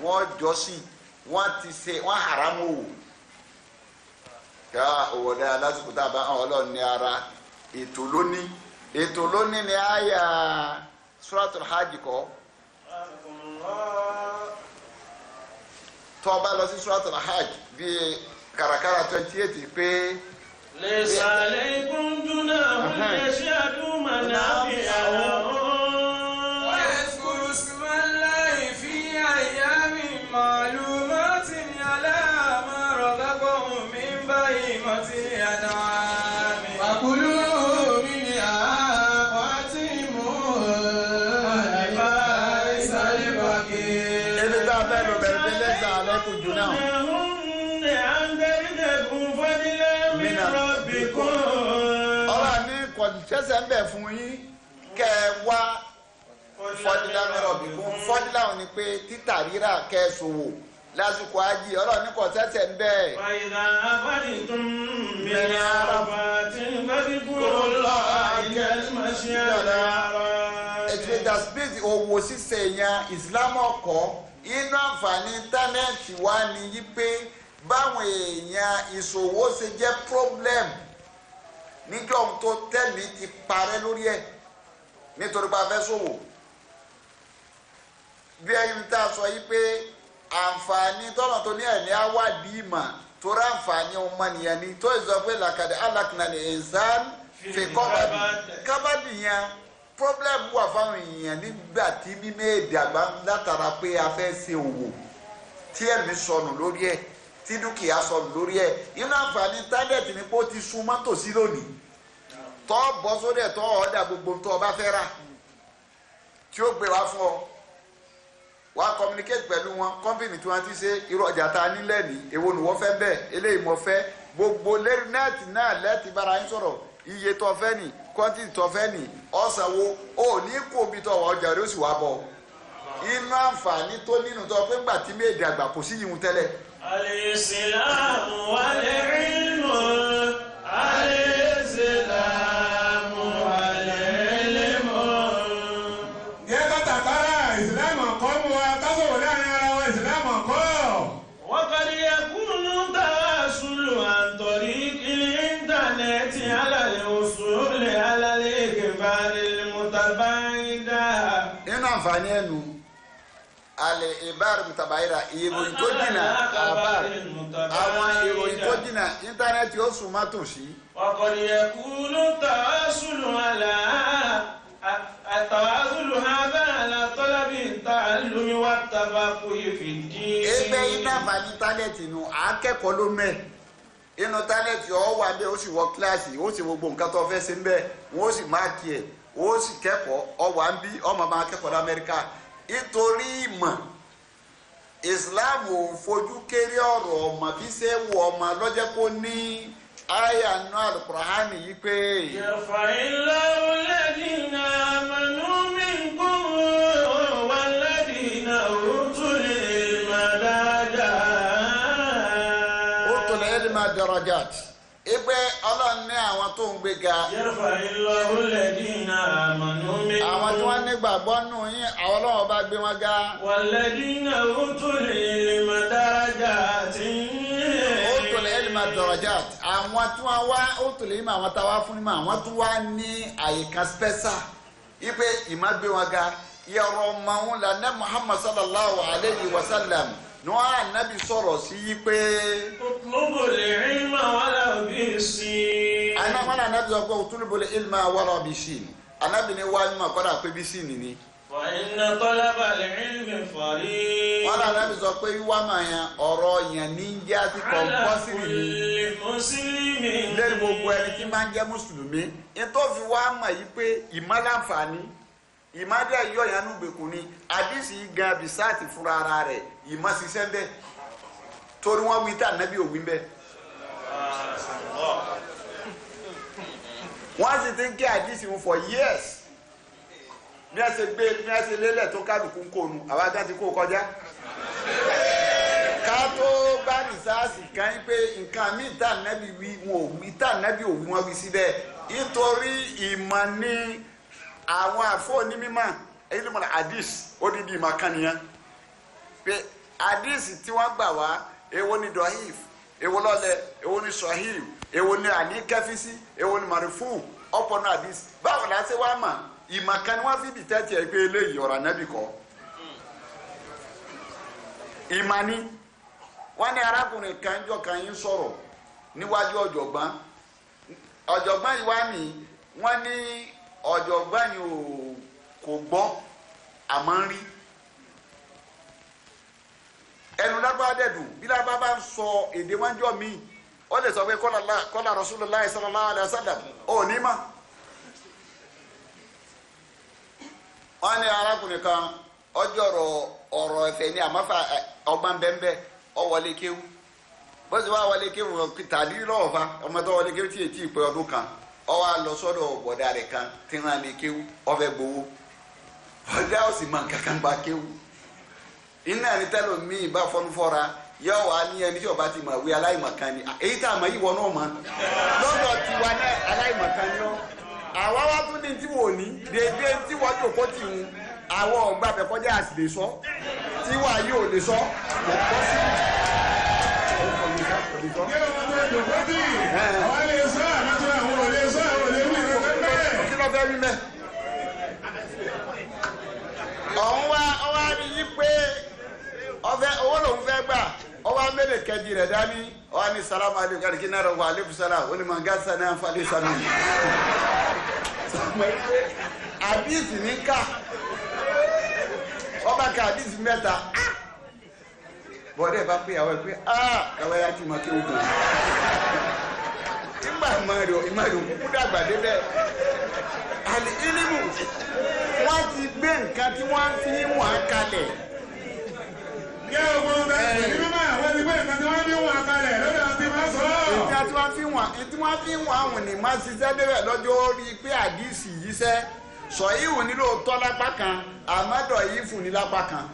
wọ́n jọ́sìn wọ́n haramu o ká owó dáa lásìkò tá a bá hàn Ọlọ́run ní ara ètò lónìí ni àyà Suratul Hajj kọ́. tó bá lọ sí Suratul Hajj bíi kàràkàrà 28 pé. ليس عليكم جناح يشهدوا منافع لهم ويذكروا اسم الله في أيام معلومات على ما رزقهم من بهيمة الأنعام فكلوا منها وأطعموا البائس الفقير. ebi tá a fẹ́ lọ bẹ̀rẹ̀ pé lẹ́sà alẹ́kùn jù náà. ọ̀rọ̀ ní kọ̀ǹtẹ́sẹ̀ ń bẹ̀ fún yín kẹ́ ẹ wá fọdílà mẹ́rọ̀ bí kún fọdílà ò ní pé títà rírà kẹ́ ẹ ṣòwò lásìkò ají ọ̀rọ̀ ní kọ̀ǹtẹ́sẹ̀ ń bẹ̀. fàyìlà afádìtún bẹ̀rẹ̀ àràbà tí ń gbẹ́bí kúrò lọ àìjẹ́ mọ́ṣíàlá. ètò ìdásíbíìsì òwò ṣíṣe yẹn Islam ọkọ̀ inú àǹfààní íńtánẹ́ẹ̀tì wa ni yí pé báwọn èèyàn ìṣòwò ṣe jẹ́ problem níjọ́ ohun tó tẹ̀lé ti parẹ́ lórí ẹ̀ nítorí pé a fẹ́ ṣòwò bí ẹni tá a sọ yí pé àǹfààní tọ́nà tó ní ẹ̀ní awádìí ìmọ̀ tó rà àǹfààní ọmọnìyàn ni tó sọ pé làkàdé alákìnnàlẹ̀ ẹ̀sán fi kábàdì yẹn problem wà fáwọn èèyàn nígbà tí mímẹ́ èdè àgbà látara pé a fẹ́ ṣe òwò tí ẹ̀mí sọnù lórí ẹ̀ tí dúkìá sọnù lórí ẹ̀ inú àǹfààní íńtánẹ́ẹ̀tì ni pé ó ti sun mọ́tò sí lónìí tọ́ bọ́ sórí ẹ̀ tọ́ ọ̀ọ́dà gbogbo tó o bá fẹ́ rà tí ó gbé wá fún ọ wá communicate pẹ̀lú wọn company tí wọ́n ti ṣe irú ọjà tá a nílẹ̀ ní èwo ni wọ́n fẹ́ bẹ́ẹ̀ eléyìí mo fẹ́ gbogbo lérí nẹ́ẹ̀tì náà lẹ́ẹ̀tì bára yín sọ̀rọ̀ iye tó fẹ́ nì quantity tó fẹ́ nì ọ̀sánwó ò ní kó omi tó wọ ọjà rẹ̀ ó sì wá bọ̀ inú àǹfààní tó nínú tó pé ńgbà tí méjì àgbà kò sí yìí tẹ́lẹ̀. Al-Islamu wal-ilmu Al-Islamu wal-ilmu التي على الوصول على الكبار المتباعدة. Inú àǹfààní ẹnu alẹ́ ìbára mutabayira ìròyìn tó jìnnà àwọn ìròyìn tó jìnnà íńtánẹ́ẹ̀tì ó sùn má tòsí. وقد يكون التواصل هذا على طلب التعلم والتفقه في الدين. ebe iná àǹfààní íńtánẹ́ẹ̀tì nu akẹ́kọ̀ọ́ ló mẹ́ inú íńtánẹ́ẹ̀tì ọ̀ wà bẹ́ẹ̀ ó sì wọ kíláàsì ó sì gbogbo nǹkan tó fẹ́ ṣe ń bẹ́ẹ̀ wọ́n ó sì máàkì ẹ̀ ó sì kẹ́kọ̀ọ́ ọwà ń bí ọmọ máa kẹ́kọ̀ọ́ lamẹ́ríkà nítorí ìmọ̀ Islam ò fojú kéré ọ̀rọ̀ ọmọ bí ṣe wọ ọmọ lọ́jẹ́ kó ní àyà nù Al-Qur'ani yìí pé. yarfa'illahu alladhina amanu minkum walladhina utul ilma darajat. Utul ilma darajat. Ipe Ọlọ́run ní àwọn tó ń gbéga. yarfa'illahu alladhina amanu minkum. Àwọn tí wọ́n nígbàgbọ́ nù yín àwọn Ọlọ́run bá gbé wọn ga. walladhina utul ilma darajat. Utul ilma darajat. Àwọn tí wọ́n wá utul ilma àwọn tá a wá fún ìmọ̀ àwọn tó wá ní àyíká spẹ́sà. Ipe ìmọ̀ gbé wọn ga. Yọ̀rọ̀ màún lànà Muhammad sallallahu alayhi wa sallam. Nua Nabi sọ̀rọ̀ sí yí pé. utlubul ilma wala bisin. Anamọ́nà Nabi sọ pé utlubul ilma wala bisin. Anabi ni wáyé mọ̀ kọ́dà pé bisin ni. wa inna talabal ilmi fariid. Wọ́n náà Nabi sọ pé wíwá máa yan ọ̀rọ̀ yẹn ní jẹ́ àti kọ̀ǹpọ́sìrì ni. Lẹ́yìn gbogbo ẹni tí máa ń jẹ́ mùsùlùmí. Ètò fi wá mọ̀ yí pé ìmọ̀láǹfààní. Ìmọ̀dé yọ̀ yẹn nùgbèkùn ni. Àdìsí gan bisáàtì fúnra ara rẹ̀. Ìmọ̀ ṣiṣẹ́ bẹ́ẹ̀ torí wọ́n wí tá Ànábì òwí bẹ́ẹ̀. Wọ́n sì ti ń kí àdìsí wọn for years. Bí a ṣe lélẹ̀ tó kálukú ń kónu àwa gan ti kó kọjá. Ká tó bá rìsáàsì kan yín pé nǹkan míì tá Ànábì wí wọn ò wí tá Ànábì òwí wọn wí síbẹ̀. Nítorí ìmọ̀ ní àwọn àfọ̀ onímọ̀ ilmul hadis odidi ìmọ̀ kan nìyẹn. Pé hadisi tí wọ́n gbà wá èwo ni dohif èwo lọ́lẹ̀ èwo ni sahih èwo ni àníkẹ́físí èwo ni marifu ọ̀pọ̀ náà hadisi báwo la ṣe wá mà ìmọ̀ kan ni wọ́n fi dìtẹ́tì ẹ̀ pé eléyìí ọ̀rọ̀ Ànábì kọ́ ìmọ̀ ni wọ́n ní arákùnrin kan jọ kan yín sọ̀rọ̀ níwájú ọ̀jọ̀gbọ́n yìí wá ní wọ́n ní ọ̀jọ̀gbọ́n yìí kò gbọ́ àmọ́ ń rí ẹnu lágbára dẹ̀dùn bí lágbára bá ń sọ èdè wọn jọ mí ó lè sọ pé kọ́lá Rasulullah sallallahu alaihi wasallam ò ní mà. wọ́n ní arákùnrin kan ọjọ́ ọ̀rọ̀ ẹ̀fẹ̀ ní àmọ́fà ọgbọ́n bẹ́ẹ̀ ọ wọlé kéwú bó ṣe wá wọlé kéwú tàbí lọ́wọ́ fa ọmọ tó wọlé kéwú tí èyí tí ì pé ọdún kan ọ wá lọ sọ́dọ̀ bọ̀dá rẹ̀ kan tí wọ́n á lè kéwú ọ fẹ́ gbowó bọ̀dá ó sì mọ nǹkan kan gba kéwú. Iná ní tẹ́lọ̀ míì bá fọ́nú fọ́ra yọ wá ní ẹni tí ọba ti mọ̀ wí aláìmọ̀kan ni èyí tá a mọ̀ yìí wọ náà mọ̀ lọ́dọ̀ tiwa náà aláìmọ̀kan ni ọ́ àwa wá tún ní tí wò ní dédé tí wọ́n jòkó tì ń àwọn ọ̀gbà bẹ̀kọ́jà àti lè sọ tiwa yóò lè sọ kò kọ́ sí. Kí ló fẹ́ wí mẹ́? Ọ̀hún wá rí yí pé owó lòun fẹ́ gbà ọwọ́ amẹ́lẹ̀ kẹjì rẹ̀ dání ọwọ́ ní salamu aleykum káàdì kí náà rọ̀ wà aleykum salam ó ní mọ̀ gàdí sani àǹfààní sani. Àdìsí ní ká ọba ká àdìsí mẹ́ta bọ́dẹ̀ bá pé àwọn ẹ̀ pé káwé yá ti mọ̀ kí o dùn. Nígbà ìmọ̀ rẹ̀ òkú dàgbà débẹ̀ àlè ìlímù wọ́n ti gbé nǹkan tí wọ́n fi wọ́n kalẹ̀. Ní ọgbọ́n bẹ́ẹ̀ ní mímọ́ àwọn ti gbé nǹkan tí wọ́n fi wọ́n kalẹ̀ lọ́dọ̀ àti máa sọ. Nǹkan tí wọ́n fi wọ́n àwọn ní máa ṣiṣẹ́ débẹ̀ lọ́jọ́ orí pé àdìsí yìí sẹ́ sọ ìwù nílò tọ́ lápá kan àmọ́dọ̀ yìí fún ní lápá kan.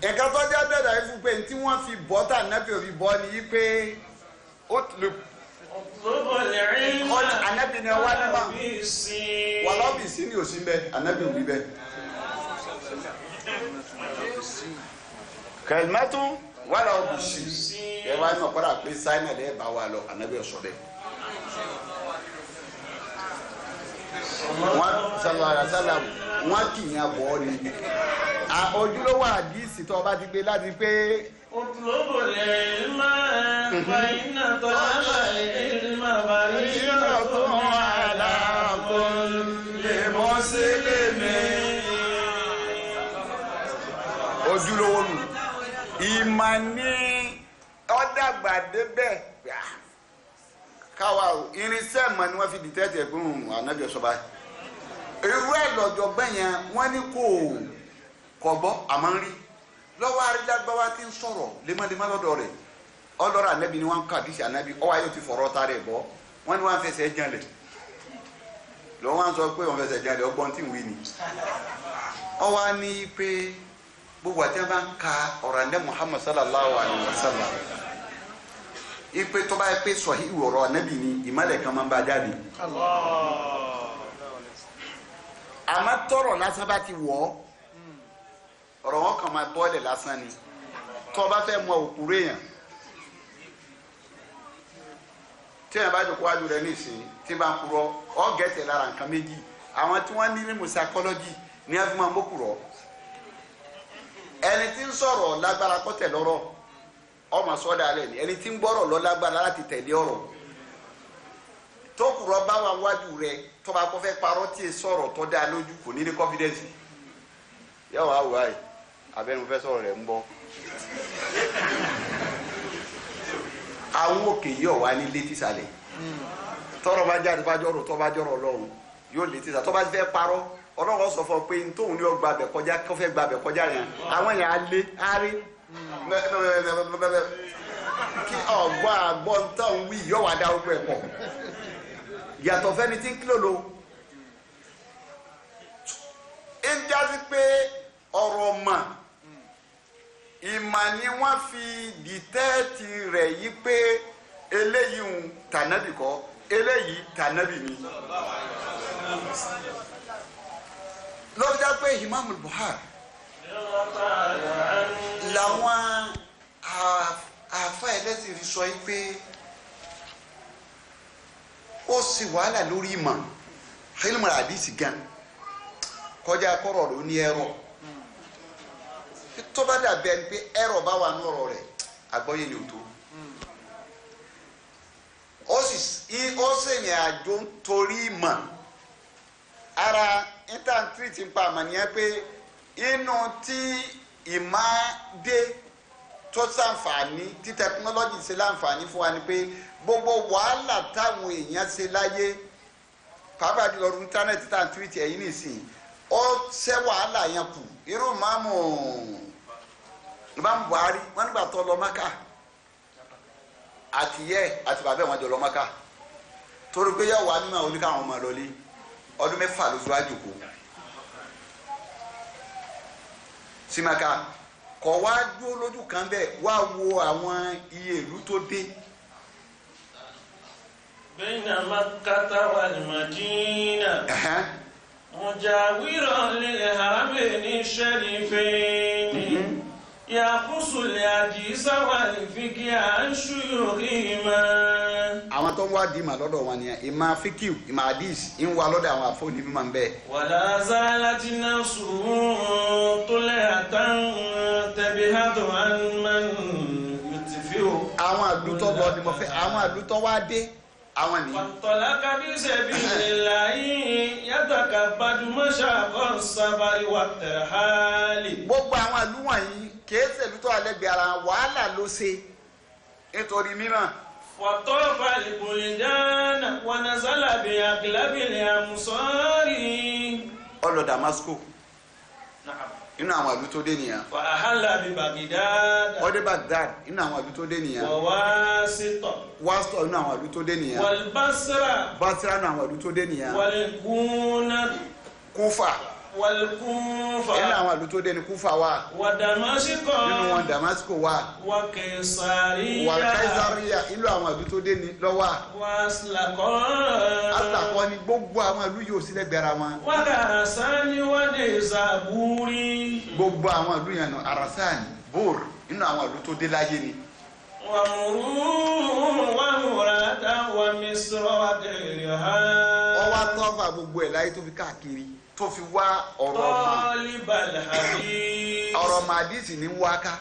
Nǹkan tó jẹ́ bẹ̀rẹ̀ yìí fún pé tí wọ́n fi bọ́ tà nẹ́bí òbí bọ́ ni yí pé ó lè Ànábì ni wá nígbà wà lọ́bì sí ní òsín bẹ́ẹ̀ Ànábì wí bẹ́ẹ̀. Kẹ̀lmẹ́tù wà lọ́bì sí ẹ wá ní ọ̀pọ̀lọpọ̀ pé sáínà lẹ́ẹ̀ bá wà lọ Ànábì ọ̀sọ́ bẹ́ẹ̀. wọ́n sallallahu alaihi wasallam wọ́n kì í yan bọ́ ni ojúlówó àdìsí tó bá ti gbé láti pé اطلب العلم فإن طلب العلم فريضة على كل مسلم. ojúlówó nù ìmọ̀ ní ọ̀dàgbà débẹ̀ káwa irinṣẹ́ ìmọ̀ ni wọ́n fi dìtẹ́tì ẹ̀gbọ́n ànábì ọ̀ṣọ́ba irú ẹ̀ lọ́jọ́ gbẹ̀yẹn wọ́n ní kò gbọ́ àmọ́ ń rí lọ́wọ́ arídágbáwá tí ń sọ̀rọ̀ lemọ́lemọ́ lọ́dọ̀ rẹ̀ ọlọ́rọ̀ ànábì ni wọ́n ń kọ́ àdìsí ànábì ọwọ́ ayé ti fọ̀rọ̀ ta rẹ̀ bọ́ wọ́n ní wọ́n fẹsẹ̀ janlẹ̀ lọ́wọ́ wọn sọ pé wọ́n fẹsẹ̀ janlẹ̀ ọgbọ́n tí ń wí ni ọwọ́ á ní pé gbogbo àti wọn bá ń ka ọ̀rọ̀ àndẹ́ Muhammad sallallahu alayhi wa sallam ipe tó bá yẹ pé sọ̀hí ọ̀rọ̀ ànábì ni ìmọ̀lẹ̀ kan máa ń bá jáde àmọ́ tọrọ lásán bá ti wọ̀ ọ́ ọ̀rọ̀ wọn kàn máa bọ́ọ̀lẹ̀ lásán ni tó o bá fẹ́ mọ òkúrò èèyàn tí èèyàn bá jòkó wájú rẹ nísìnyí tí bá ń purọ́ ọ́ gẹ̀ẹ́tẹ̀ lára nǹkan méjì àwọn tí wọ́n ní ní psychology ní ẹ fi máa mọ́kùrọ̀ ẹni tí ń sọ̀rọ̀ lágbára kó tẹ̀ lọ́rọ̀ ọmọ sọ́dà alẹ́ ni ẹni tí ń gbọ́rọ̀ lọ lágbára láti tẹ̀lé ọ̀rọ̀ tó kùrọ̀ bá wà wájú rẹ tó bá kọ́ fẹ́ parọ́ tí ì sọ̀rọ̀ tó dáa lójú kò ní ní confidence yà wá wá yìí abẹ́nu fẹ́ sọ̀rọ̀ rẹ̀ ń bọ́ àwọn òkè yìí ọ̀wá ní létí sàlẹ̀ tọ́rọ̀ bá jáde bá jọ̀rọ̀ tó bá jọ̀rọ̀ Ọlọ́run yóò létí sàlẹ̀ tó bá fẹ́ parọ́ Ọlọ́run sọ fún ọ pé tóun ní ọgbà bẹ̀ kọjá kó fẹ́ gba bẹ̀ kọjá yẹn àwọn yẹn á lé á rí kí ọgbà àgbọ̀n tán wí yóò wá dá ogun ẹ̀ pọ̀ yàtọ̀ fẹ́ni tí ń kílò lo ń jáde pé ọ̀rọ̀ mà ìmà ni wọ́n fi dìtẹ́ẹ̀tì rẹ̀ yí pé eléyìí ń tànábì kọ́ eléyìí tànábì ni lọ́wọ́ já pé Imam Buhari làwọn àáfà ẹlẹ́sìn fi sọ yí pé ó sì wàhálà lórí ìmọ̀ ilmu hadisi gan kọjá kọ́rọ̀ ló ní ẹ̀rọ tó bá dàbí ẹni pé ẹ̀rọ bá wà nọ̀rọ̀ rẹ̀ àgbọ́yé ni ò tó ó sì ní àjò torí ìmọ̀ ara intanẹti ń pa àmà nìyẹn pé inú tí ìmọ̀ dé tó ṣàǹfààní tí tẹkinọ́lọ́jì ṣe láǹfààní fún wa ni pé gbogbo wàhálà táwọn èèyàn ṣe láyé pàápàá jùlọ ọdún íńtánẹ́ẹ̀tì tá à ń túwìtì ẹ̀yìn nìsín ó ṣẹ́ wàhálà yẹn kù irú ìmáàmù Buhari wọn nígbà tó lọ Mákà àtìyẹ àti bàbá wọn jọ lọ Mákà torí pé yẹ wà nínú àwọn oníkàwọn ọmọ lọlé ọdún 6 lóṣù àjòkó sí Mákà kọ wá dúró lójú kan bẹ́ẹ̀ wá wo àwọn iye ìlú tó dé. Bayna Makkata wal Madina mujawiran lil haramaini sharifaini yaqusul hadisa wal fiqh an shuyukhihima. àwọn tó ń wá di ìmọ̀ lọ́dọ̀ wọn nìyẹn ìmọ̀ fíkìú ìmọ̀ hadith ń wá lọ́dọ̀ àwọn àfọ́ní mímọ́ ń bẹ́ẹ̀. wala zalati nafsuhu tulatan tabihatu an man yutfiu. àwọn àlùtọ́ lọ ni mo fẹ́ àwọn àlùtọ́ wá dé àwọn nìyí. Fantalaqa bi sabilillahi yatakabbadu mashaqqa sabari wa tarhali. gbogbo àwọn ìlú wọ̀nyí kìí ṣèlú tó àlẹ́gbẹ̀ẹ́ ara wàhálà ló ṣe nítorí mìíràn. Watafa al-buldana wa nazala bi aglabil amsari. ó lọ Damasco inú àwọn ìlú tó dé nìyẹn. wa ahalla bi Baghdad. ó dé Baghdad inú àwọn ìlú tó dé nìyẹn. wa Wasita. Wasita inú àwọn ìlú tó dé nìyẹn. wal Basra. Basra inú àwọn ìlú tó dé nìyẹn. wal Kufa. wal Kufa. inú àwọn ìlú tó dé ní Kufa wà. wa Damasco. nínú wọn Damasco wà. wa Kaisariya. wa Kaisariya inú àwọn ìlú tó dé ní lọ́wọ́. wa Aslakọ́ ni gbogbo àwọn ìlú yóò sílẹ̀ gbẹ̀rẹ̀ wọn. wa Arasani wa Nisaburi. gbogbo àwọn ìlú yẹn nù Arasani Bor inú àwọn ìlú tó dé láyé ni. wa Muru wa Murata wa Misra wa Ghairiha. ọwọ́ tọ́fà gbogbo ẹ̀ láyé tó fi káàkiri tó fi wá ọ̀rọ̀ màdìsí ní wáká.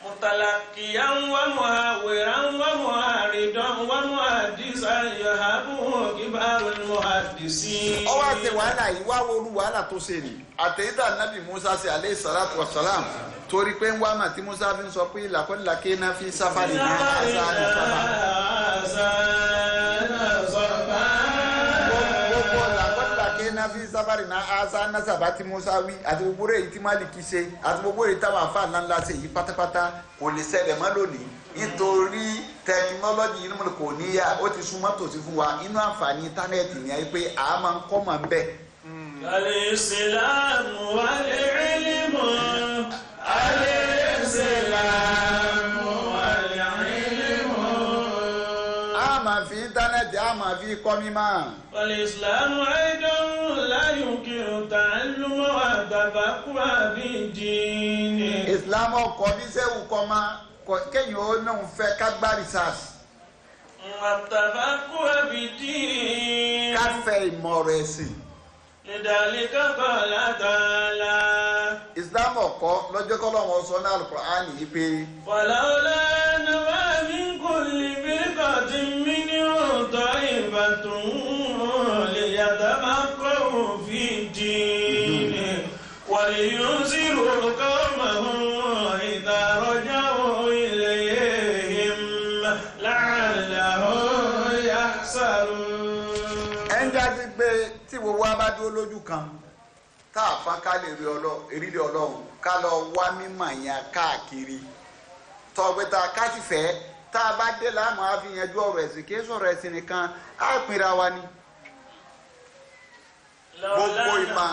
mutalakiyan wa muhawiran wa muharidan wa muhaddisan yahabu kibarul muhaddisin. ó wá ṣe wàhálà yìí wá wọlú wàhálà tó ṣe ni àtẹ̀yídà nàbì Musa ṣe alayhi salatu wa salam torí pé ń wá mà tí Musa fi ń sọ pé làkọ́nìlàkẹ́ náà fi sáfàrì náà àṣà fi sábàrì náà asa nasaba tí Musa wí àti gbogbo rẹ̀ tí Maliki ṣe àti gbogbo rẹ̀ táwọn afa ńláńlá ṣe yìí pátápátá kò lè ṣẹlẹ̀ mọ́ lónìí nítorí tẹkinọ́lọ́jì inú mi kò níyà ó ti súnmọ́ tòsí fún wa inú àǹfààní íńtánẹ́ẹ̀tì ni ayé pé a máa ń kọ́ mọ̀ ń bẹ̀. al-Islamu wal-ilmu al-Islamu wal-ilmu. a máa fi íńtánẹ́ẹ̀tì a máa fi kọ́ mímọ́. wal-Islamu aidan la yumkinu ta'allumu wa tafaqquha bid-din. Islam ọkọ ní sẹ́wù kọ́ máa kéèyàn ó náà fẹ́ ká gbá research. wa tafaqquha bid-din. ká fẹ́ ìmọ̀ rẹ̀ sí. lidhalika qala ta'ala. Islam ọkọ lọ́jọ́ kọ́ lọ́wọ́ sọ ní Al-Qur'ani yìí pé. falawla nafa'a min kulli firqatin minhum ta'ifatun liyatafaqahu fid-din wa liyunziru qawmahum idha raja'u ilayhim la'allahum yahzarun. ẹ ń jáde pé tí gbogbo wa bá dúró lójú kan tá a fa ká lè rí erílẹ̀ Ọlọ́run ká lọ wá mímọ̀ yẹn káàkiri tọ́gbẹ́ tá a ká sì fẹ́ tá a bá dé láàmú àfihànjú ọ̀rọ̀ ẹ̀sìn kí sọ̀rọ̀ ẹ̀sìn nìkan á pinra wa ni. gbogbo ìmọ̀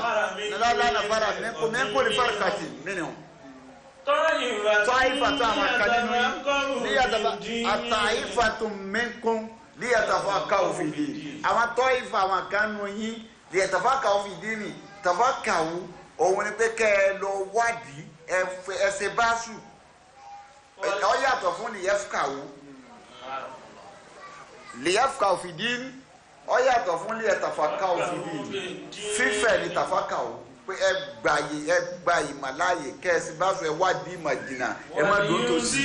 lọ́lá fara mẹ́kò ní fárikàtì mìíràn. tọ́ìfà tó àwọn akadínú yìí àtàìfà tó mẹ́kò líyàtàfà ká òfin dì àwọn tọ́ìfà àwọn akadínú yìí líyàtàfà ká òfin dì ní tàfàkàwù òun ni pé kẹ́ ẹ lọ wádìí ẹsẹ̀ báṣù ọ yàtọ̀ fún lìyẹ́fùkàwù lìyẹ́fùkàwù fìdí ọ yàtọ̀ fún lìyẹ́tàfàkàwù fìdí fífẹ̀ ní tàfàkàwù pé ẹ gba ìmọ̀ láàyè kẹ́ ẹsẹ̀ báṣù ẹ wádìí ìmọ̀ jìnnà ẹ má dùn tó sí.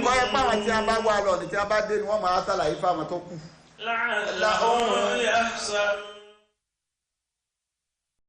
kọ́ ẹ pàwọn tí a bá wà lọ ní tí a bá dé ni wọ́n máa ṣàlàyé fáwọn tó kù. لعلهم يحسن